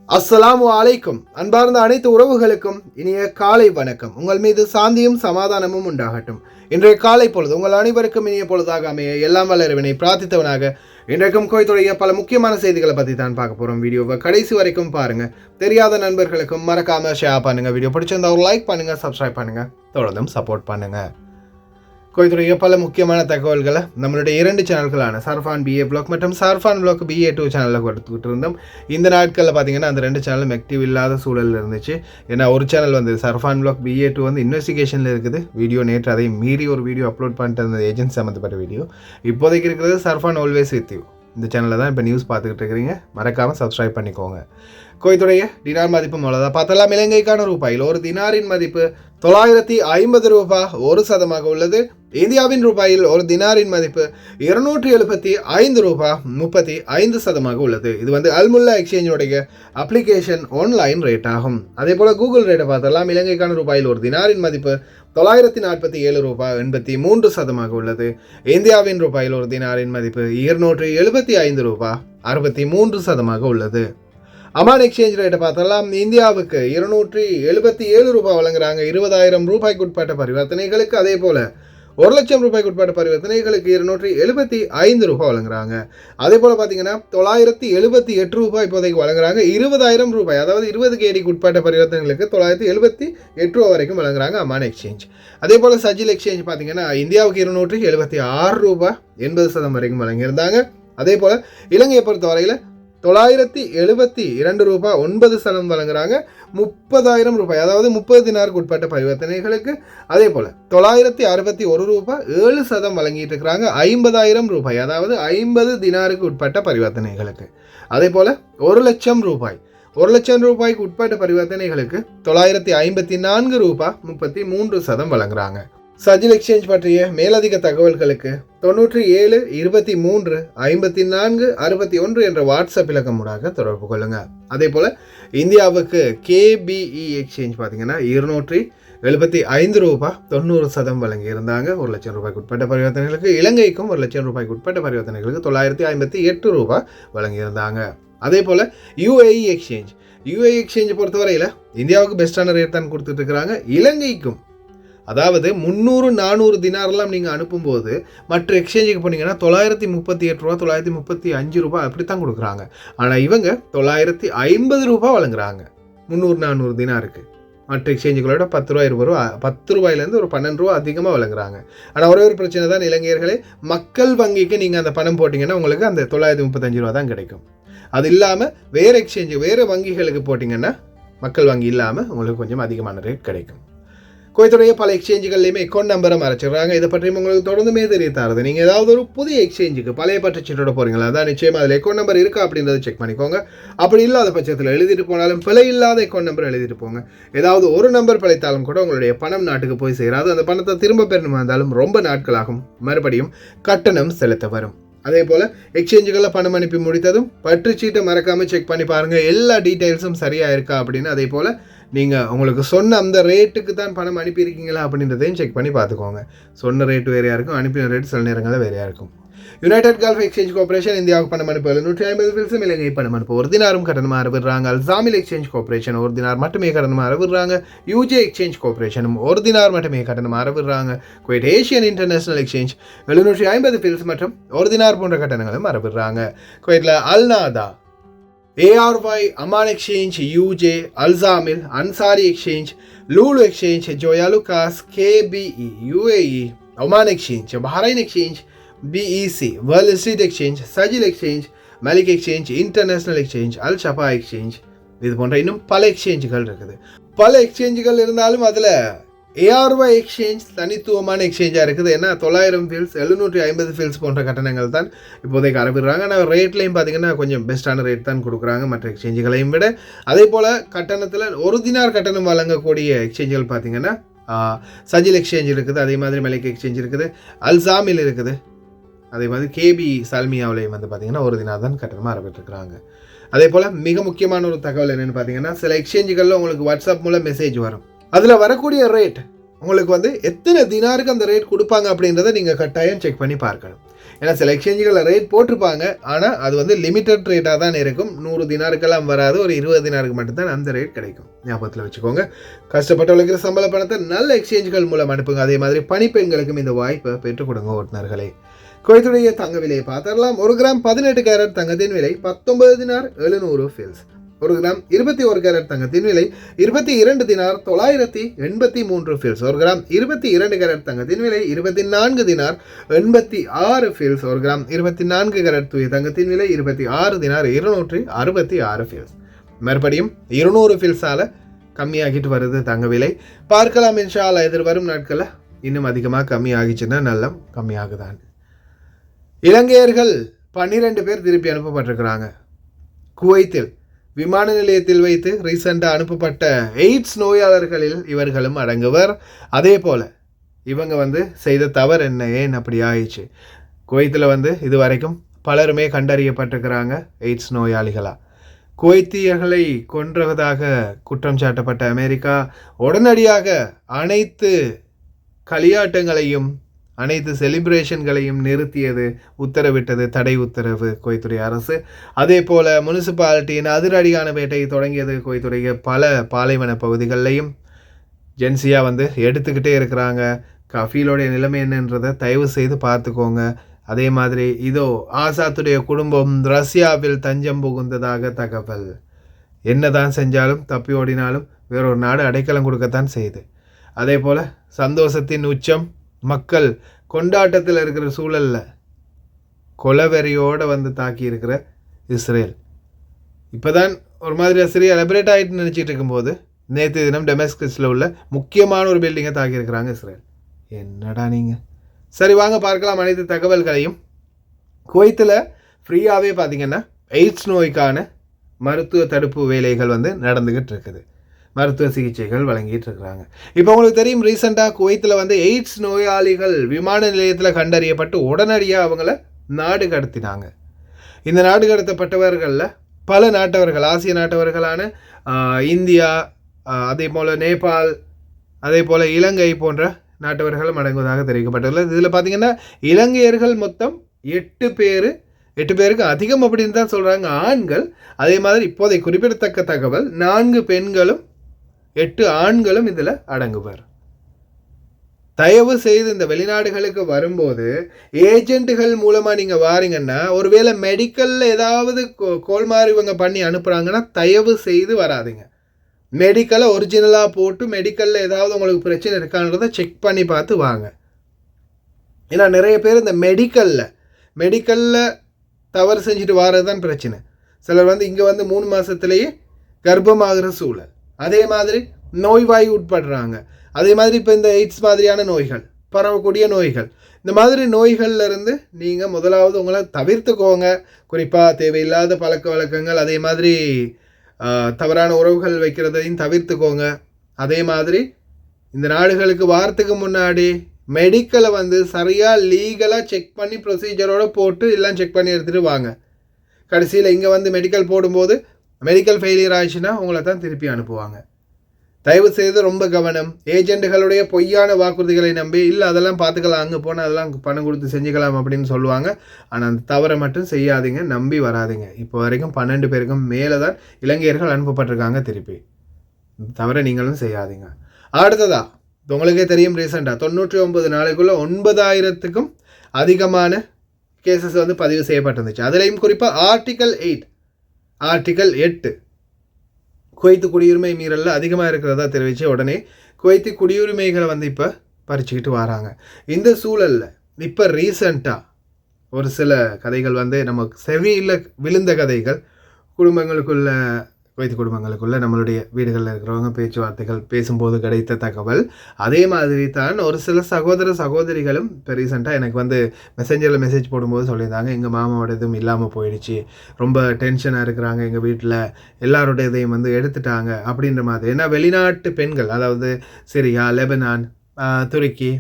அஸ்ஸலாமு அலைக்கும். அன்பார்ந்த அனைத்து உறவுகளுக்கும் இனிய காலை வணக்கம். உங்கள் மீது சாந்தியும் சமாதானமும் உண்டாகட்டும். இன்றைய காலை பொழுது உங்கள் அனைவருக்கும் இனிய பொழுதாக அமைய எல்லாம் வல்ல இறைவனை பிரார்த்தித்தவனாக இன்றைக்கும் கோயத்துடைய பல முக்கியமான செய்திகளை பற்றி தான் பார்க்க போகிறோம். வீடியோவை கடைசி வரைக்கும் பாருங்க. தெரியாத நண்பர்களுக்கும் மறக்காம ஷேர் பண்ணுங்க. வீடியோ பிடிச்சிருந்தா ஒரு லைக் பண்ணுங்க, சப்ஸ்கிரைப் பண்ணுங்க, தொடர்ந்தும் சப்போர்ட் பண்ணுங்க. கோயத்துடைய பல முக்கியமான தகவல்களை நம்மளுடைய 2 சேனல்களான சர்ஃபான் BA Vlog மற்றும் சர்ஃபான் Vlog BA2 சேனலில் கொடுத்துக்கிட்டு இருந்தோம். இந்த நாட்களில் பார்த்தீங்கன்னா அந்த 2 சேனலும் ஆக்டிவ் இல்லாத சூழலில் இருந்துச்சு. ஏன்னா ஒரு சேனல் வந்து சர்ஃபான் Vlog BA2 வந்து இன்வெஸ்டிகேஷனில் இருக்குது. வீடியோ நேற்று அதை மீறி ஒரு வீடியோ அப்லோட் பண்ணிட்டு இருந்த ஏஜென்சி சம்மந்தப்பட்ட வீடியோ. இப்போதைக்கு இருக்கிறது சர்ஃபான் ஆல்வேஸ் வித் யூ. இந்த சேனலில் தான் இப்போ நியூஸ் பார்த்துக்கிட்டு இருக்கிறீங்க. மறக்காமல் சப்ஸ்கிரைப் பண்ணிக்கோங்க. கோயத்துடைய டினார் மதிப்பு அவ்வளோதான் பார்த்தலாம். இலங்கைக்கான ரூபாயில் ஒரு தினாரின் மதிப்பு 950 ரூபாய் 1% உள்ளது. இந்தியாவின் ரூபாயில் ஒரு தினாரின் மதிப்பு 275 ரூபாய் 35% உள்ளது. இது வந்து அல்முல்லா எக்ஸ்சேஞ்சுடைய அப்ளிகேஷன் ஆன்லைன் ரேட் ஆகும். அதே போல் கூகுள் ரேட்டை பார்த்தலாம். இலங்கைக்கான ரூபாயில் ஒரு தினாரின் மதிப்பு 947 ரூபாய் 83% உள்ளது. இந்தியாவின் ரூபாயில் ஒரு தினாரின் மதிப்பு 275 ரூபாய் 63% உள்ளது. அமான் எக்ஸ்சேஞ்ச் ரேட்டை பார்த்தலாம். இந்தியாவுக்கு 277 ரூபாய் வழங்குறாங்க 20,000 ரூபாய்க்கு உட்பட்ட பரிவர்த்தனைகளுக்கு. அதே போல் 1 லட்சம் ரூபாய்க்கு உட்பட்ட பரிவர்த்தனைகளுக்கு 275 ரூபாய் வழங்குறாங்க. அதே போல் பார்த்தீங்கன்னா 978 ரூபாய் இப்போதைக்கு வழங்குறாங்க 20,000 ரூபாய், அதாவது 20 கேடிக்கு உட்பட்ட பரிவர்த்தனைகளுக்கு 978 ரூபாய் வரைக்கும் வழங்குறாங்க அமான் எக்ஸ்சேஞ்ச். அதே போல் சஜில் எக்ஸ்சேஞ்ச் பார்த்தீங்கன்னா இந்தியாவுக்கு 276 ரூபாய் 80% வரைக்கும் வழங்கியிருந்தாங்க. அதே போல் இலங்கையை பொறுத்தவரையில் 972 ரூபாய் 9% வழங்குறாங்க 30,000 ரூபாய், அதாவது 30 தினாருக்கு உட்பட்ட பரிவர்த்தனைகளுக்கு. அதே போல் 961 ரூபாய் 7% வழங்கிட்டு இருக்கிறாங்க 50,000 ரூபாய், அதாவது 50 தினாருக்கு உட்பட்ட பரிவர்த்தனைகளுக்கு. அதே போல் 1 லட்சம் ரூபாய் 1 லட்சம் ரூபாய்க்கு உட்பட்ட பரிவர்த்தனைகளுக்கு 954 ரூபாய் 33% வழங்குறாங்க. சஜில் எக்ஸ்சேஞ்ச் பற்றிய மேலதிக தகவல்களுக்கு 97 23 54 61 என்ற வாட்ஸ்அப் இலக்கம் மூலமாக தொடர்பு கொள்ளுங்க. அதே போல் இந்தியாவுக்கு KBE எக்ஸ்சேஞ்ச் பார்த்தீங்கன்னா 275 ரூபாய் 90% வழங்கியிருந்தாங்க 1 லட்சம் ரூபாய்க்கு உட்பட்ட பரிவர்த்தனைகளுக்கு. இலங்கைக்கும் 1 லட்சம் ரூபாய்க்கு உட்பட்ட பரிவர்த்தனைகளுக்கு 958 ரூபாய் வழங்கியிருந்தாங்க. அதே போல் UAE எக்ஸ்சேஞ்ச் பொறுத்தவரையில் இந்தியாவுக்கு பெஸ்ட்டான ரேட் தான் கொடுத்துட்டு இருக்கிறாங்க. இலங்கைக்கும், அதாவது 300-400 தினாரெல்லாம் நீங்கள் அனுப்பும்போது மற்ற எக்ஸ்சேஞ்சுக்கு போனீங்கன்னா 938 ரூபா 935 ரூபாய் அப்படி தான் கொடுக்குறாங்க. ஆனால் இவங்க 950 ரூபாய் வழங்குறாங்க 300-400 தினாருக்கு. மற்ற எக்ஸ்சேஞ்சுகளோட 10 ரூபா 20 ரூபா 10 ரூபாயிலேருந்து ஒரு 12 ரூபா அதிகமாக வழங்குறாங்க. ஆனால் ஒரே ஒரு பிரச்சனை தான் இலங்கையர்களே, மக்கள் வங்கிக்கு நீங்கள் அந்த பணம் போட்டிங்கன்னா உங்களுக்கு அந்த 935 ரூபா தான் கிடைக்கும். அது இல்லாமல் வேறு எக்ஸ்சேஞ்சு வேறு வங்கிகளுக்கு போட்டிங்கன்னா மக்கள் வங்கி இல்லாமல் உங்களுக்கு கொஞ்சம் அதிகமான ரேட் கிடைக்கும். கோயத்துடைய பல எக்ஸ்சேஞ்சுகள்லையுமே அக்கௌண்ட் நம்பரை மறைச்சிடுறாங்க. இதை பற்றியும் உங்களுக்கு தொடர்ந்துமே தெரியத்தாருது. நீங்கள் ஏதாவது ஒரு புதிய எக்ஸ்சேஞ்சுக்கு பழைய பற்றுச்சீட்டோட போகிறீங்களா, அதான் நிச்சயமாக அதில் அக்கௌண்ட் நம்பர் இருக்கா அப்படின்றத செக் பண்ணிக்கோங்க. அப்படி இல்லாத பட்சத்தில் எழுதிட்டு போனாலும் பிழை இல்லாத அக்கௌண்ட் நம்பர் எழுதிட்டு போங்க. ஏதாவது ஒரு நம்பர் பிழைத்தாலும் கூட உங்களுடைய பணம் நாட்டுக்கு போய் சேராது. அந்த பணத்தை திரும்ப பெறணுமா இருந்தாலும் ரொம்ப நாட்களாகும், மறுபடியும் கட்டணம் செலுத்த வரும். அதே போல் எக்ஸ்சேஞ்சுகளில் பணம் அனுப்பி முடித்ததும் பற்றுச்சீட்டை மறக்காமல் செக் பண்ணி பாருங்கள் எல்லா டீட்டெயில்ஸும் சரியாக இருக்கா அப்படின்னு. அதே போல் நீங்கள் உங்களுக்கு சொன்ன அந்த ரேட்டுக்கு தான் பணம் அனுப்பியிருக்கீங்களா அப்படின்றதையும் செக் பண்ணி பார்த்துக்கோங்க. சொன்ன ரேட் வேறையாக இருக்கும், அனுப்பின ரேட் சில நேரங்களில் வேறையாக இருக்கும். யுனைடெட் கல்ஃப் எக்ஸ்சேஞ்ச் கார்பரேஷன் இந்தியாவுக்கு பணம் அனுப்ப 750 ஃபில்ஸும் இலங்கை பணம் அனுப்ப 1 தினாரும் கட்டணமாக விடுறாங்க. அல்சாமில் எக்ஸ்சேஞ்ச் கார்பரேஷன் 1 தினார் மட்டுமே கட்டணமாக விடுறாங்க. UJ எக்ஸ்சேஞ்ச் கார்பரேஷனும் 1 தினார் மட்டுமே கட்டணமாக விடுறாங்க. குவைட் ஏஷியன் இன்டர்நேஷனல் எக்ஸ்சேஞ்ச் 750 ஃபில்ஸ் மற்றும் 1 தினார் போன்ற கட்டணங்களும் மறவிடுறாங்க. குவைட்டில் அல்நாதா, ARY, அமான் எக்ஸ்சேஞ்ச், UJ, அல்சாமில், அன்சாரி exchange, Lulu exchange, Joyalukkas, KBE, UAE, Oman exchange, Bahrain exchange, BEC, world street exchange, சஜில் எக்ஸ்சேஞ்ச், மலிக் எக்ஸ்சேஞ்ச், இன்டர்நேஷனல் எக்ஸ்சேஞ்ச், அல் ஷபா எக்ஸ்சேஞ்ச், இது போன்ற இன்னும் பல எக்ஸ்சேஞ்சுகள் இருக்குது. பல எக்ஸ்சேஞ்சுகள் இருந்தாலும் அதில் ARY எக்ஸ்சேஞ்ச் தனித்துவமான எக்ஸ்சேஞ்சாக இருக்குது. ஏன்னா 900 ஃபில்ஸ் 750 ஃபில்ஸ் போன்ற கட்டணங்கள் தான் இப்போதைக்கு அறவிடுறாங்க. ஆனால் ரேட்லையும் பார்த்தீங்கன்னா கொஞ்சம் பெஸ்ட்டான ரேட் தான் கொடுக்குறாங்க மற்ற எக்ஸ்சேஞ்சுகளையும் விட. அதே போல் கட்டணத்தில் 1 தினார் கட்டணம் வழங்கக்கூடிய எக்ஸ்சேஞ்சுகள் பார்த்தீங்கன்னா சஜில் எக்ஸ்சேஞ்ச் இருக்குது, அதே மாதிரி மலிக் எக்ஸ்சேஞ்ச் இருக்குது, அல்சாமில் இருக்குது, அதே மாதிரி KBE சால்மியாவிலையும் வந்து பார்த்தீங்கன்னா 1 தினார் தான் கட்டணமாக அறவிட்டுருக்குறாங்க. அதே போல் மிக முக்கியமான ஒரு தகவல் என்னென்னு பார்த்தீங்கன்னா, சில எக்ஸ்சேஞ்சுகளில் உங்களுக்கு வாட்ஸ்அப் மூலம் மெசேஜ் வரும். அதில் வரக்கூடிய ரேட் உங்களுக்கு வந்து எத்தனை தினாருக்கு அந்த ரேட் கொடுப்பாங்க அப்படின்றத நீங்கள் கட்டாயம் செக் பண்ணி பார்க்கணும். ஏன்னா சில எக்ஸ்சேஞ்சுகளில் ரேட் போட்டிருப்பாங்க, ஆனால் அது வந்து லிமிட்டட் ரேட்டாக தான் இருக்கும். 100 தினாருக்கெல்லாம் வராது, ஒரு 20 தினாருக்கு மட்டும்தான் அந்த ரேட் கிடைக்கும். ஞாபகத்தில் வச்சுக்கோங்க. கஷ்டப்பட்டு உழைக்கிற சம்பள பணத்தை நல்ல எக்ஸ்சேஞ்சுகள் மூலம் அனுப்புங்க. அதே மாதிரி பணிப்பெண்களுக்கும் இந்த வாய்ப்பை பெற்றுக் கொடுங்க ஓட்டுநர்களே. குவைத்துடைய தங்க விலையை பார்த்தரலாம். 1 கிராம் 18 கேரட் தங்கத்தின் விலை 19 தினார் 700 ஃபில்ஸ். 1 கிராம் 21 கேரட் தங்கத்தின் விலை 22 தினார் 983 ஃபில்ஸ். 1 கிராம் 22 கேரட் தங்கத்தின் விலை 24 தினார் 86 ஃபில்ஸ். 1 கிராம் 24 கேரட் தூய தங்கத்தின் விலை 26 தினார் 266 ஃபில்ஸ். மறுபடியும் 200 ஃபில்ஸால கம்மியாகிட்டு வருது தங்க விலை. பார்க்கலாம் இன்ஷா அல்லாஹ் எதிர்வரும் நாட்களில் இன்னும் அதிகமாக கம்மியாகிச்சுன்னா நல்லா கம்மியாகுதான். இலங்கையர்கள் 12 பேர் திருப்பி அனுப்பப்பட்டிருக்கிறாங்க. குவைத்தில் விமான நிலையத்தில் வைத்து ரீசெண்டாக அனுப்பப்பட்ட எய்ட்ஸ் நோயாளர்களில் இவர்களும் அடங்குவர். அதே போல் இவங்க வந்து செய்த தவறு என்ன, ஏன் அப்படி ஆயிடுச்சு? குவைத்தில் இது வரைக்கும் பலருமே கண்டறியப்பட்டிருக்கிறாங்க எய்ட்ஸ் நோயாளிகளாக. குவைத்தியர்களை கொன்றதாக குற்றம் சாட்டப்பட்ட அமெரிக்கா உடனடியாக அனைத்து களியாட்டங்களையும் அனைத்து செலிப்ரேஷன்களையும் நிறுத்தியது, உத்தரவிட்டது, தடை உத்தரவு குவைத்துடைய அரசு. அதே போல் முனிசிபாலிட்டியின் அதிரடியான வேட்டையை தொடங்கியது குவைத்துடைய பல பாலைவன பகுதிகளிலையும். ஜென்சியாக எடுத்துக்கிட்டே இருக்கிறாங்க. கஃபீலோடைய நிலைமை என்னன்றதை தயவு செய்து பார்த்துக்கோங்க. அதே மாதிரி இதோ ஆசாத்துடைய குடும்பம் ரஷ்யாவில் தஞ்சம் புகுந்ததாக தகவல். என்னதான் செஞ்சாலும் தப்பி ஓடினாலும் வேறொரு நாடு அடைக்கலம் கொடுக்கத்தான் செய்யுது. அதே போல் சந்தோஷத்தின் உச்சம் மக்கள் கொண்டாட்டத்தில் இருக்கிற சூழலில் கொலவெறியோடு தாக்கி இருக்கிற இஸ்ரேல் இப்போ தான் ஒரு மாதிரி சிறிய எலபரேட் ஆகிட்டு நினச்சிட்டு இருக்கும்போது நேற்று தினம் டெமஸ்கஸில் உள்ள முக்கியமான ஒரு பில்டிங்கை தாக்கியிருக்கிறாங்க இஸ்ரேல். என்னடா நீங்கள். சரி, வாங்க பார்க்கலாம் அனைத்து தகவல்களையும். குவைத்தில் ஃப்ரீயாகவே பார்த்திங்கன்னா எய்ட்ஸ் நோய்க்கான மருத்துவ தடுப்பு வேலைகள் நடந்துக்கிட்டு இருக்குது. மருத்துவ சிகிச்சைகள் வழங்கிட்டு இருக்கிறாங்க. இப்போ உங்களுக்கு தெரியும், ரீசெண்டாக குவைத்தில் எய்ட்ஸ் நோயாளிகள் விமான நிலையத்தில் கண்டறியப்பட்டு உடனடியாக அவங்கள நாடு கடத்தினாங்க. இந்த நாடு கடத்தப்பட்டவர்களில் பல நாட்டவர்கள், ஆசிய நாட்டவர்களான இந்தியா, அதே போல் நேபாள், அதே போல் இலங்கை போன்ற நாட்டவர்களும் அடங்குவதாக தெரிவிக்கப்பட்டுள்ளது. இதில் பார்த்திங்கன்னா இலங்கையர்கள் மொத்தம் 8 பேருக்கு அதிகம் அப்படின்னு தான் சொல்கிறாங்க ஆண்கள். அதே மாதிரி இப்போதை குறிப்பிடத்தக்க தகவல் 4 பெண்களும் 8 ஆண்களும் இதில் அடங்குவர். தயவு செய்து இந்த வெளிநாடுகளுக்கு வரும்போது ஏஜென்ட்டுகள் மூலமாக நீங்கள் வாரீங்கன்னா, ஒருவேளை மெடிக்கலில் ஏதாவது கோல்மாறு இவங்க பண்ணி அனுப்புகிறாங்கன்னா தயவு செய்து வராதிங்க. மெடிக்கலை ஒரிஜினலாக போட்டு மெடிக்கலில் ஏதாவது உங்களுக்கு பிரச்சனை இருக்கான்றதை செக் பண்ணி பார்த்து வாங்க. ஏன்னா நிறைய பேர் இந்த மெடிக்கலில் தவறு செஞ்சுட்டு வாரது தான் பிரச்சனை. சிலர் இங்கே 3 மாதத்துலேயே கர்ப்பமாகிற சூழல். அதே மாதிரி நோய்வாய் உட்படுறாங்க. அதே மாதிரி இப்போ இந்த எய்ட்ஸ் மாதிரியான நோய்கள், பரவக்கூடிய நோய்கள், இந்த மாதிரி நோய்கள்லேருந்து நீங்கள் முதலாவது உங்களை தவிர்த்துக்கோங்க. குறிப்பாக தேவையில்லாத பழக்க வழக்கங்கள், அதே மாதிரி தவறான உறவுகள் வைக்கிறதையும் தவிர்த்துக்கோங்க. அதே மாதிரி இந்த நாடுகளுக்கு வாரத்துக்கு முன்னாடி மெடிக்கலை சரியாக லீகலாக செக் பண்ணி ப்ரொசீஜரோடு போட்டு எல்லாம் செக் பண்ணி எடுத்துகிட்டு வாங்க. கடைசியில் இங்கே மெடிக்கல் போடும்போது மெடிக்கல் ஃபெயிலியர் ஆயிடுச்சுன்னா உங்களை தான் திருப்பி அனுப்புவாங்க. தயவு செய்து ரொம்ப கவனம். ஏஜென்ட்டுகளுடைய பொய்யான வாக்குறுதிகளை நம்பி இல்லை அதெல்லாம் பார்த்துக்கலாம், அங்கே போனால் அதெல்லாம் பணம் கொடுத்து செஞ்சுக்கலாம் அப்படின்னு சொல்லுவாங்க. ஆனால் அந்த தவறை மட்டும் செய்யாதீங்க, நம்பி வராதிங்க. இப்போ வரைக்கும் 12 பேருக்கும் மேலே தான் இலங்கையர்கள் அனுப்பப்பட்டிருக்காங்க. திருப்பி தவறை நீங்களும் செய்யாதீங்க. அடுத்ததா உங்களுக்கே தெரியும், ரீசெண்டாக 99 நாளைக்குள்ளே 9000க்கும் அதிகமான கேசஸ் பதிவு செய்யப்பட்டிருந்துச்சு. அதுலேயும் குறிப்பாக ஆர்டிக்கல் 8 குவைத்து குடியுரிமை மீறலில் அதிகமாக இருக்கிறதா தெரிவித்து உடனே குவைத்து குடியுரிமைகளை இப்போ பறிச்சுக்கிட்டு வராங்க. இந்த சூழலில் இப்போ ரீசண்டாக ஒரு சில கதைகள் நமக்கு செவியில் விழுந்த கதைகள், குவைத்து குடும்பங்களுக்குள்ள நம்மளுடைய வீடுகளில் இருக்கிறவங்க பேச்சுவார்த்தைகள் பேசும்போது கிடைத்த தகவல். அதே மாதிரி தான் ஒரு சில சகோதரிகளும் இப்போ ரீசெண்டாக எனக்கு மெசேஜரில் மெசேஜ் போடும்போது சொல்லியிருந்தாங்க, எங்கள் மாமாவோட இதுவும் இல்லாமல் போயிடுச்சு, ரொம்ப டென்ஷனாக இருக்கிறாங்க, எங்கள் வீட்டில் எல்லாரோட இதையும் எடுத்துட்டாங்க அப்படின்ற மாதிரி. ஏன்னா வெளிநாட்டு பெண்கள், அதாவது சிரியா, லெபனான், துருக்கி,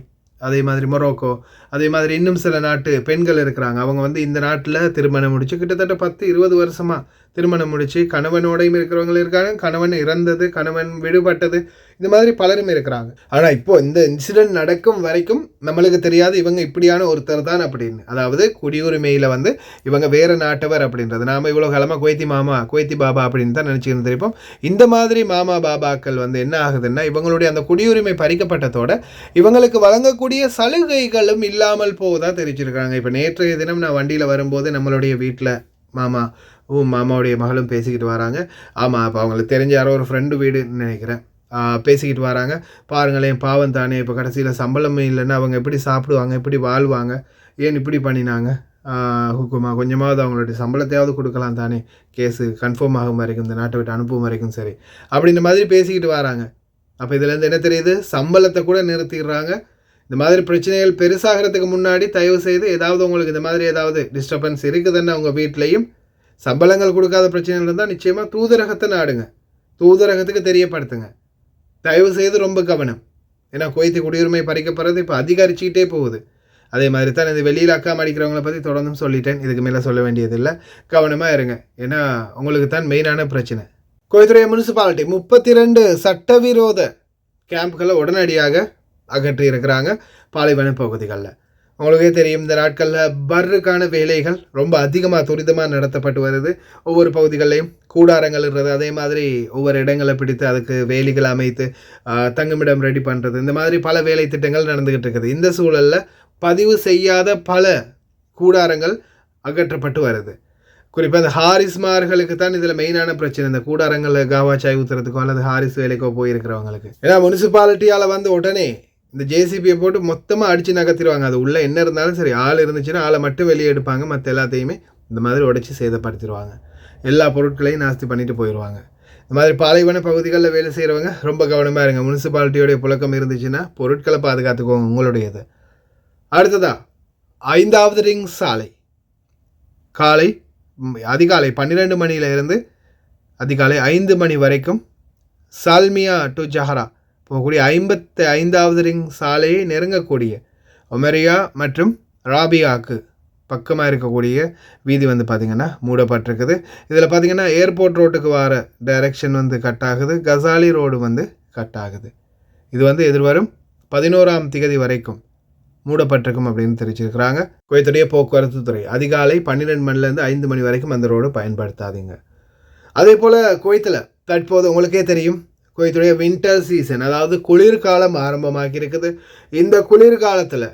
அதே மாதிரி மொரோக்கோ, அதே மாதிரி இன்னும் சில நாட்டு பெண்கள் இருக்கிறாங்க. அவங்க இந்த நாட்டில் திருமணம் முடிச்சு கிட்டத்தட்ட 10-20 வருஷமாக திருமணம் முடிச்சு கணவனோடையும் இருக்கிறவங்களும் இருக்காங்க, கணவன் இறந்தது, கணவன் விடுபட்டது, இந்த மாதிரி பலரும் இருக்கிறாங்க. ஆனால் இப்போ இந்த இன்சிடென்ட் நடக்கும் வரைக்கும் நம்மளுக்கு தெரியாது இவங்க இப்படியான ஒருத்தர் தான் அப்படின்னு. அதாவது குடியுரிமையில் வந்து இவங்க வேறு நாட்டவர் அப்படின்றது. நாம் இவ்வளோ காலமாக குவைத்தி மாமா குவைத்தி பாபா அப்படின்னு தான் நினச்சிக்கிட்டு தெரிப்போம். இந்த மாதிரி மாமா பாபாக்கள் வந்து என்ன ஆகுதுன்னா இவங்களுடைய அந்த குடியுரிமை பறிக்கப்பட்டதோட இவங்களுக்கு வழங்கக்கூடிய சலுகைகளும் இல்லாமல் போவதாக தெரிவிச்சிருக்காங்க. இப்போ நேற்றைய தினம் நான் வண்டியில் வரும்போது நம்மளுடைய வீட்டில் மாமாவுடைய மகளும் பேசிக்கிட்டு வராங்க. ஆமாம், அப்போ அவங்களுக்கு தெரிஞ்ச யாரோ ஒரு ஃப்ரெண்டு வீடுன்னு நினைக்கிறேன், பேசிக்கிட்டு வராங்க. பாருங்களேன், பாவம் தானே, இப்போ கடைசியில் சம்பளமே இல்லைன்னா அவங்க எப்படி சாப்பிடுவாங்க, எப்படி வாழ்வாங்க, ஏன் இப்படி பண்ணினாங்க, ஹுக்குமா கொஞ்சமாவது அவங்களுடைய சம்பளத்தையாவது கொடுக்கலாம் தானே, கேஸு கன்ஃபார்ம் ஆகும் வரைக்கும், இந்த நாட்டை விட்டு அனுப்பும் வரைக்கும் சரி அப்படின்ற மாதிரி பேசிக்கிட்டு வராங்க. அப்போ இதுலேருந்து என்ன தெரியுது, சம்பளத்தை கூட நிறுத்திடுறாங்க. இந்த மாதிரி பிரச்சனைகள் பெருசாகிறதுக்கு முன்னாடி தயவு செய்து ஏதாவது உங்களுக்கு இந்த மாதிரி ஏதாவது டிஸ்டர்பன்ஸ் இருக்குதுன்னு அவங்க வீட்லேயும் சம்பளங்கள் கொடுக்காத பிரச்சனைகள் இருந்தால் நிச்சயமாக தூதரகத்தை நாடுங்க, தூதரகத்துக்கு தெரியப்படுத்துங்க. தயவு செய்து ரொம்ப கவனம். ஏன்னா குவைத்தி குடியுரிமை பறிக்கப்படுறது இப்போ அதிகரிச்சுக்கிட்டே போகுது. அதே மாதிரி தான் இது வெளியில் அக்காம அடிக்கிறவங்களை பற்றி தொடர்ந்தும் சொல்லிட்டேன், இதுக்கு மேலே சொல்ல வேண்டியதில்லை. கவனமாக இருங்க, ஏன்னா உங்களுக்கு தான் மெயினான பிரச்சனை. குவைத்துடைய முனிசிபாலிட்டி 32 சட்டவிரோத கேம்புகளை உடனடியாக அகற்றி இருக்கிறாங்க பாலைவன பகுதிகளில். உங்களுக்கே தெரியும், இந்த நாட்களில் பர்ருக்கான வேலைகள் ரொம்ப அதிகமாக துரிதமாக நடத்தப்பட்டு வருது. ஒவ்வொரு பகுதிகளையும் கூடாரங்கள் இருக்கிறது, அதே மாதிரி ஒவ்வொரு இடங்களை பிடித்து அதுக்கு வேலிகள் அமைத்து தங்குமிடம் ரெடி பண்ணுறது, இந்த மாதிரி பல வேலை திட்டங்கள் நடந்துக்கிட்டு இருக்குது. இந்த சூழலில் பதிவு செய்யாத பல கூடாரங்கள் அகற்றப்பட்டு வருது. குறிப்பாக இந்த ஹாரிஸ்மார்களுக்கு தான் இதில் மெயினான பிரச்சனை, இந்த கூடாரங்களில் காவா சாய் ஊற்றுறதுக்கோ அல்லது ஹாரிஸ் வேலைக்கோ போயிருக்கிறவங்களுக்கு. ஏன்னா முனிசிபாலிட்டியால் வந்து உடனே இந்த ஜேசிபியை போட்டு மொத்தமாக அடித்து நகர்த்திடுவாங்க. அது உள்ளே என்ன இருந்தாலும் சரி, ஆள் இருந்துச்சுன்னா ஆளை மட்டும் வெளியே எடுப்பாங்க, மற்ற எல்லாத்தையுமே இந்த மாதிரி உடைச்சி சேதப்படுத்திடுவாங்க, எல்லா பொருட்களையும் நாஸ்தி பண்ணிட்டு போயிடுவாங்க. இந்த மாதிரி பாலைவன பகுதிகளில் வேலை செய்கிறவங்க ரொம்ப கவனமாக இருங்க. முனிசிபாலிட்டியோடைய புழக்கம் இருந்துச்சுன்னா பொருட்களை பாதுகாத்துக்கோங்க உங்களுடையது. அடுத்ததா 5வது ரிங் சாலை அதிகாலை 12 மணியிலிருந்து அதிகாலை 5 மணி வரைக்கும் சால்மியா டு ஜஹரா போகக்கூடிய 55வது ரிங் சாலையை நெருங்கக்கூடிய ஒமரியா மற்றும் ராபியாவுக்கு பக்கமாக இருக்கக்கூடிய வீதி வந்து பார்த்திங்கன்னா மூடப்பட்டிருக்குது. இதில் பார்த்திங்கன்னா ஏர்போர்ட் ரோட்டுக்கு வர டைரெக்ஷன் வந்து கட் ஆகுது, கசாலி ரோடு வந்து கட் ஆகுது. இது வந்து எதிர்வரும் 11ஆம் தேதி வரைக்கும் மூடப்பட்டிருக்கும் அப்படின்னு தெரிவிச்சிருக்கிறாங்க. குவைத்துடைய போக்குவரத்து துறை அதிகாலை 12 மணிலேருந்து 5 மணி வரைக்கும் அந்த ரோடு பயன்படுத்தாதீங்க. அதே போல் குவைத்தில் தற்போது உங்களுக்கே தெரியும், குவைத்துடைய வின்டர் சீசன், அதாவது குளிர்காலம் ஆரம்பமாகி இருக்குது. இந்த குளிர்காலத்தில்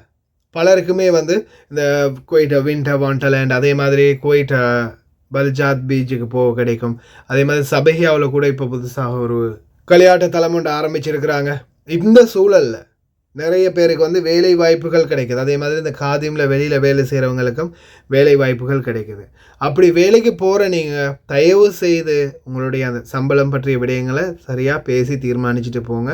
பலருக்குமே வந்து இந்த குவைட் வின்டர் வாண்டர்லேண்ட், அதே மாதிரி குவைட் பல்ஜாத் பீச்சுக்கு போக கிடைக்கும். அதே மாதிரி சபஹியாவில் கூட இப்போ புதுசாக ஒரு விளையாட்டு தளம் ஒன்று ஆரம்பிச்சிருக்கிறாங்க. இந்த சூழலில் நிறைய பேருக்கு வந்து வேலை வாய்ப்புகள் கிடைக்குது. அதே மாதிரி இந்த காதிமில் வெளியில் வேலை செய்கிறவங்களுக்கும் வேலை வாய்ப்புகள் கிடைக்குது. அப்படி வேலைக்கு போகிற நீங்கள் தயவு செய்து உங்களுடைய அந்த சம்பளம் பற்றிய விடயங்களை சரியாக பேசி தீர்மானிச்சுட்டு போங்க.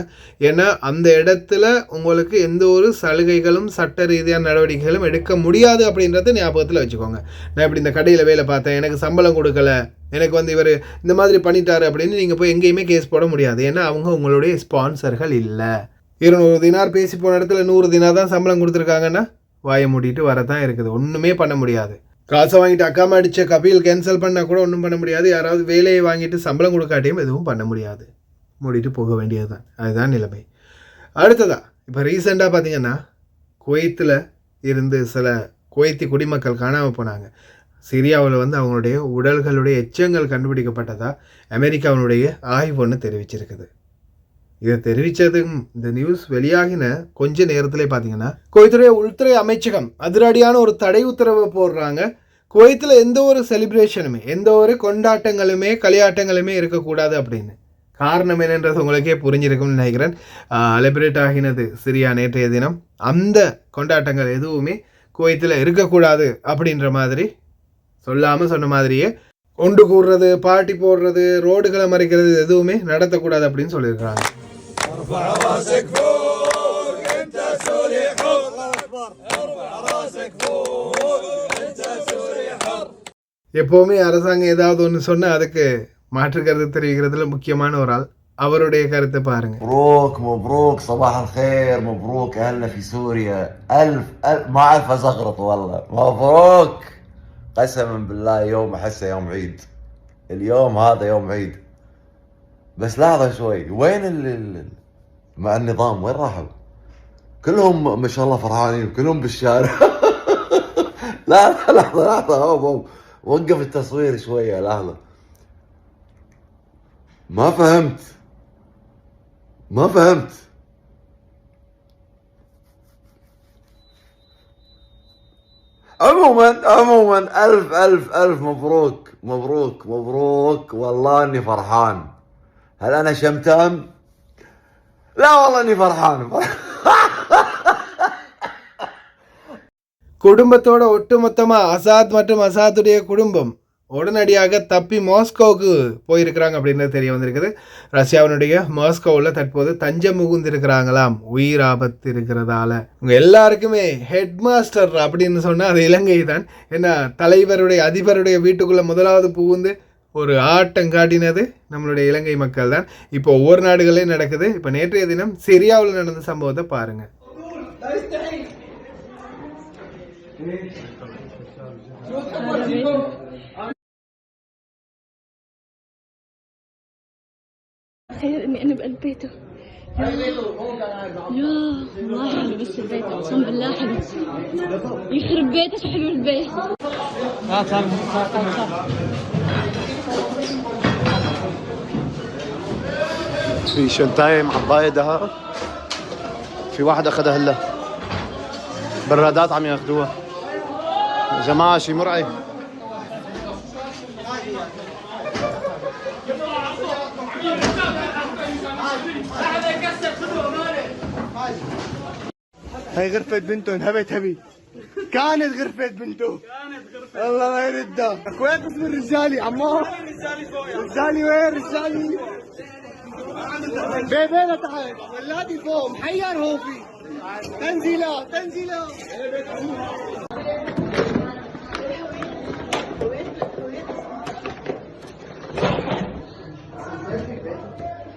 ஏன்னா அந்த இடத்துல உங்களுக்கு எந்த ஒரு சலுகைகளும் சட்ட ரீதியான நடவடிக்கைகளும் எடுக்க முடியாது அப்படின்றத ஞாபகத்தில் வச்சுக்கோங்க. நான் இப்படி இந்த கடையில் வேலை பார்த்தேன், எனக்கு சம்பளம் கொடுக்கல, எனக்கு வந்து இவர் இந்த மாதிரி பண்ணிட்டாரு அப்படின்னு நீங்கள் போய் எங்கேயுமே கேஸ் போட முடியாது. ஏன்னா அவங்க உங்களுடைய ஸ்பான்சர்கள் இல்லை. 200 தினார் பேசி போன இடத்துல 100 தினார் தான் சம்பளம் கொடுத்துருக்காங்கன்னா வாயை மூடிட்டு வரதான் இருக்குது, ஒன்றுமே பண்ண முடியாது. காசை வாங்கிட்டு அக்காம அடித்த கபில் கேன்சல் பண்ணால் கூட ஒன்றும் பண்ண முடியாது. யாராவது வேலையை வாங்கிட்டு சம்பளம் கொடுக்காட்டியும் எதுவும் பண்ண முடியாது, மூடிட்டு போக வேண்டியது தான். அதுதான் நிலைமை. அடுத்ததா இப்போ ரீசெண்டாக பார்த்தீங்கன்னா குவைத்தில் இருந்து சில குவைத்தி குடிமக்கள் காணாமல் போனாங்க. சிரியாவில் வந்து அவங்களுடைய உடல்களுடைய எச்சங்கள் கண்டுபிடிக்கப்பட்டதா அமெரிக்காவினுடைய ஆய்வு ஒன்று தெரிவிச்சிருக்குது. இதை தெரிவித்ததும் இந்த நியூஸ் வெளியாகின கொஞ்ச நேரத்திலே பார்த்தீங்கன்னா குவைத்துடைய உள்துறை அமைச்சகம் அதிரடியான ஒரு தடை உத்தரவு போடுறாங்க. குவைத்தில் எந்த ஒரு செலிப்ரேஷனுமே, எந்த ஒரு கொண்டாட்டங்களுமே களியாட்டங்களுமே இருக்கக்கூடாது அப்படின்னு. காரணம் என்னன்றது உங்களுக்கே புரிஞ்சிருக்கும்னு நினைக்கிறேன். அலிபரேட் ஆகினது சிரியா நேற்றைய தினம். அந்த கொண்டாட்டங்கள் எதுவுமே குவைத்தில் இருக்கக்கூடாது அப்படின்ற மாதிரி சொல்லாமல் சொன்ன மாதிரியே ஒன்று கூடுறது, பார்ட்டி போடுறது, ரோடுகளை மறைக்கிறது எதுவுமே நடத்தக்கூடாது அப்படின்னு சொல்லியிருக்கிறாங்க. எப்போவுமே அரசாங்கம் ஏதாவது ஒன்று சொன்னால் அதுக்கு மாற்று கருத்து தெரிவிக்கிறதுல முக்கியமான ஒரு ஆள். அவருடைய கருத்தை பாருங்க. مبروك مبروك صباح الخير مبروك اهلنا في سوريا الف ما اعرف ازغرط والله مبروك قسما بالله يوم احسه يوم عيد اليوم هذا يوم عيد. بس لحظة شوي، وين مع النظام وين راحوا؟ كلهم ما شاء الله فرحانين كلهم بالشارع. لا لحظة وقف التصوير شوية لحظة. ما فهمت. عموما ألف مبروك والله اني فرحان. هل انا شمتان؟ لا والله اني فرحان. குடும்பத்தோட ஒட்டுமொத்தமா அசாத் மற்றும் அசாத்துடைய குடும்பம் உடனடியாக தப்பி மாஸ்கோவுக்கு போயிருக்கிறாங்க அப்படின்றது தெரிய வந்திருக்குது. ரஷ்யாவினுடைய மாஸ்கோவில் தற்போது தஞ்சம் முகுந்திருக்கிறாங்களாம் உயிர் ஆபத்து இருக்கிறதால. உங்க எல்லாருக்குமே ஹெட் மாஸ்டர் அப்படின்னு சொன்னால் அது இலங்கை தான். ஏன்னா தலைவருடைய அதிபருடைய வீட்டுக்குள்ளே முதலாவது புகுந்து ஒரு ஆட்டம் காட்டினது நம்மளுடைய இலங்கை மக்கள் தான். இப்போ ஒவ்வொரு நாடுகளையும் நடக்குது. இப்போ நேற்றைய தினம் சிரியாவில் நடந்த சம்பவத்தை பாருங்க. تخيل اني انا بقلب بيته. لا والله حلو بس البيت اقسم بالله حلو. يخرب بيته شو حلو البيت. في شنطاية معباية دهب، في واحد اخذها هلا، برادات عم ياخذوها يا جماعة، شي مرعي. هاي غرفة بنته انهبت هبي. كانت غرفة بنته الله ما يردها. وين قسم الرجالي عمو؟ رجالي وين رجالي؟ بيبينا تحت ولادي فوق محير هو في تنزيلة.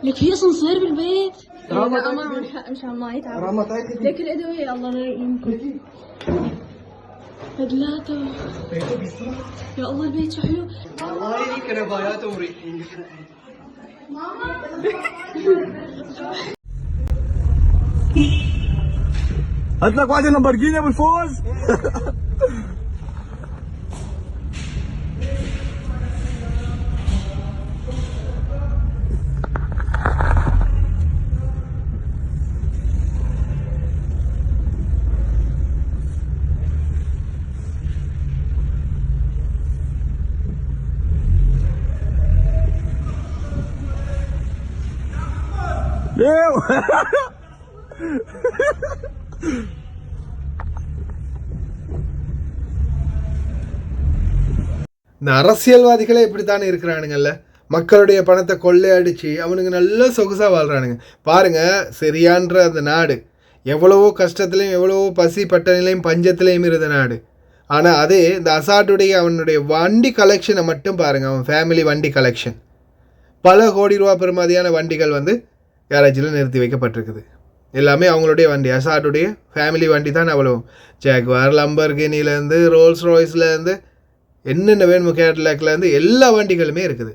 لك في اسانسير بالبيت. لا ما حق مشان ما يتعب. لك الادوية الله يمكن هدلاته. يا الله البيت شو حلو. والله هيك رباياته مريحين. هات لك واحدة لامبورجيني ابو الفوز. இந்த அரசியல்வாதிகளே இப்படித்தானே இருக்கிறானுங்கல்ல. மக்களுடைய பணத்தை கொள்ளையடிச்சு அவனுங்க நல்ல சொகுசாக வாழ்கிறானுங்க பாருங்க. சரியான்ற அந்த நாடு எவ்வளவோ கஷ்டத்துலையும் எவ்வளவோ பசி பட்டணிலையும் பஞ்சத்திலையும் இருந்த நாடு. ஆனால் அதே இந்த அசாட்டுடைய அவனுடைய வண்டி கலெக்ஷனை மட்டும் பாருங்கள். அவன் ஃபேமிலி வண்டி கலெக்ஷன் பல கோடி ரூபா பெறுமதியான வண்டிகள் வந்து கேரேஜில் நிறுத்தி வைக்கப்பட்டிருக்குது. எல்லாமே அவங்களுடைய வண்டி. அசாட்டுடைய ஃபேமிலி வண்டி தான் அவ்வளோ. ஜாக்வார், லம்பர்கினிலேருந்து, ரோல்ஸ் ராய்ஸ்லேருந்து என்னென்ன வேணுமோ, கேட்லாக்லேருந்து எல்லா வண்டிகளுமே இருக்குது.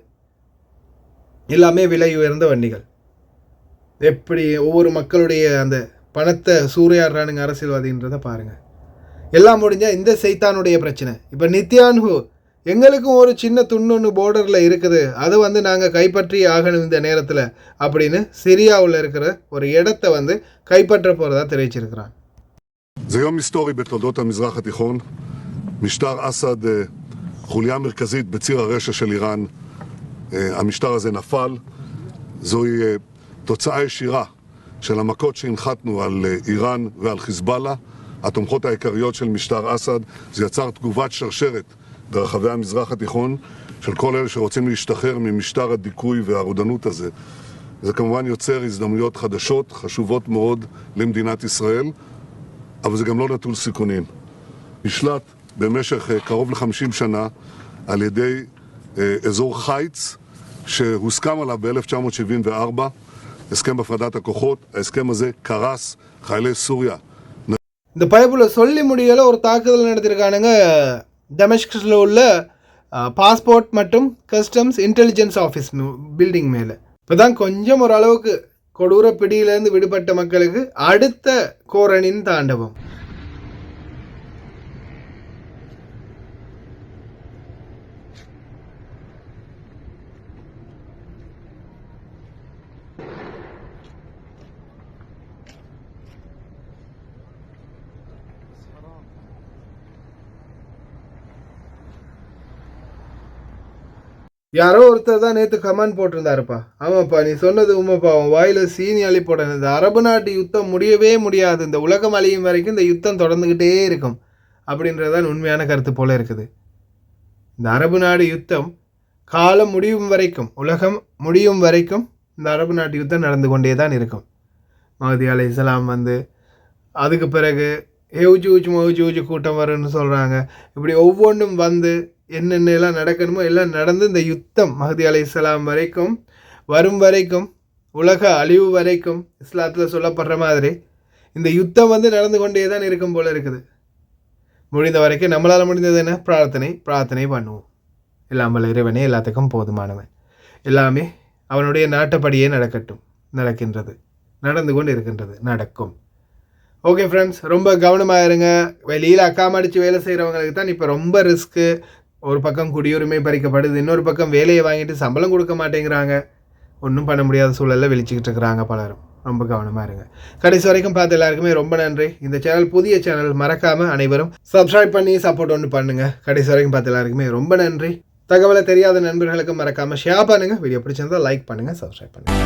எல்லாமே விலை உயர்ந்த வண்டிகள். எப்படி ஒவ்வொரு மக்களுடைய அந்த பணத்தை சூறையாடுறானுங்க அரசியல்வாதின்றதை பாருங்கள். எல்லாம் முடிஞ்சால் இந்த சைத்தானுடைய பிரச்சனை. இப்போ நித்யான்ஹு எங்களுக்கும் ஒரு சின்ன துண்ணொன்று போர்டரில் இருக்குது, அதை வந்து நாங்கள் கைப்பற்றி ஆகணும் இந்த நேரத்தில் அப்படின்னு சிரியாவில் இருக்கிற ஒரு இடத்தை வந்து கைப்பற்ற போகிறதா தெரிவிச்சிருக்கிறான். זה יום היסטורי בתולדות המזרח התיכון. משטר אסד חוליה מרכזית בציר הרשע של איראן. המשטר הזה נפל. זוהי תוצאה ישירה של המכות שהנחתנו על איראן ועל חיזבאללה, התומכות העיקריות של משטר אסד. זה יצר תגובת שרשרת ברחבי המזרח התיכון של כל אלה שרוצים להשתחרר ממשטר הדיכוי והרודנות הזה. זה כמובן יוצר הזדמנויות חדשות, חשובות מאוד למדינת ישראל, אבל זה גם לא נטול סיכונים. נשלט במשך קרוב ל-50 שנה על ידי אזור חיץ שהוסכם עליו ב-1974, הסכם הפרדת הכוחות. ההסכם הזה קרס. חיילי סוריה. இந்த பைபிளை சொல்லி முடியல ஒரு தாக்குதல் நடத்திருக்கானுங்க டெமஸ்கஸில் உள்ள பாஸ்போர்ட் மற்றும் கஸ்டம்ஸ் இன்டெலிஜென்ஸ் ஆஃபீஸ் பில்டிங் மேலே. இப்போ தான் கொஞ்சம் ஓரளவுக்கு கொடூர பிடியிலேருந்து விடுபட்ட மக்களுக்கு அடுத்த கோரணின் தாண்டவம். யாரோ ஒருத்தர் தான் நேற்று கமெண்ட் போட்டிருந்தாருப்பா, ஆமாப்பா நீ சொன்னது உண்மைப்பா, அவன் வாயில் சீனி அள்ளி போடணும். இந்த அரபு நாட்டு யுத்தம் முடியவே முடியாது, இந்த உலகம் அழியும் வரைக்கும் இந்த யுத்தம் தொடர்ந்துக்கிட்டே இருக்கும் அப்படின்றது தான் உண்மையான கருத்து போல இருக்குது. இந்த அரபு நாடு யுத்தம் காலம் முடியும் வரைக்கும், உலகம் முடியும் வரைக்கும் இந்த அரபு நாட்டு யுத்தம் நடந்து கொண்டே தான் இருக்கும். மஹதி அலைஹிஸ்ஸலாம் வந்து அதுக்கு பிறகு மௌஜூஜ் கூட்டம் வரும்னு சொல்கிறாங்க. இப்படி ஒவ்வொன்றும் வந்து என்னென்ன எல்லாம் நடக்கணுமோ எல்லாம் நடந்து இந்த யுத்தம் மஹதி அலைஹிஸ்ஸலாம் வரைக்கும் வரும் வரைக்கும், உலக அழிவு வரைக்கும் இஸ்லாத்தில் சொல்லப்படுற மாதிரி இந்த யுத்தம் வந்து நடந்து கொண்டே தான் இருக்கும் போல இருக்குது. முடிந்த வரைக்கும் நம்மளால் முடிந்தது என்ன? பிரார்த்தனை பண்ணுவோம். இல்லாமல் இறைவனே எல்லாத்துக்கும் போதுமானவன், எல்லாமே அவனுடைய நாட்டப்படியே நடக்கின்றது, நடந்து கொண்டு இருக்கின்றது, நடக்கும். ஓகே ஃப்ரெண்ட்ஸ், ரொம்ப கவனமாக இருங்க. வெளியில் அக்காம அடித்து வேலை செய்கிறவங்களுக்கு தான் இப்போ ரொம்ப ரிஸ்க்கு. ஒரு பக்கம் குடியுரிமை பறிக்கப்படுது, இன்னொரு பக்கம் வேலையை வாங்கிட்டு சம்பளம் கொடுக்க மாட்டேங்கிறாங்க. ஒன்றும் பண்ண முடியாத சூழலில் வெளிச்சிக்கிட்டு இருக்கிறாங்க பலரும். ரொம்ப கவனமாக இருங்க. கடைசி வரைக்கும் பார்த்து எல்லாருக்குமே ரொம்ப நன்றி. இந்த சேனல் புதிய சேனல், மறக்காமல் அனைவரும் சப்ஸ்கிரைப் பண்ணி சப்போர்ட் ஒன்று பண்ணுங்கள். கடைசி வரைக்கும் பார்த்து எல்லாருக்குமே ரொம்ப நன்றி. தகவலை தெரியாத நண்பர்களுக்கு மறக்காமல் ஷேர் பண்ணுங்கள். வீடியோ பிடிச்சிருந்தால் லைக் பண்ணுங்கள், சப்ஸ்கிரைப் பண்ணுங்கள்.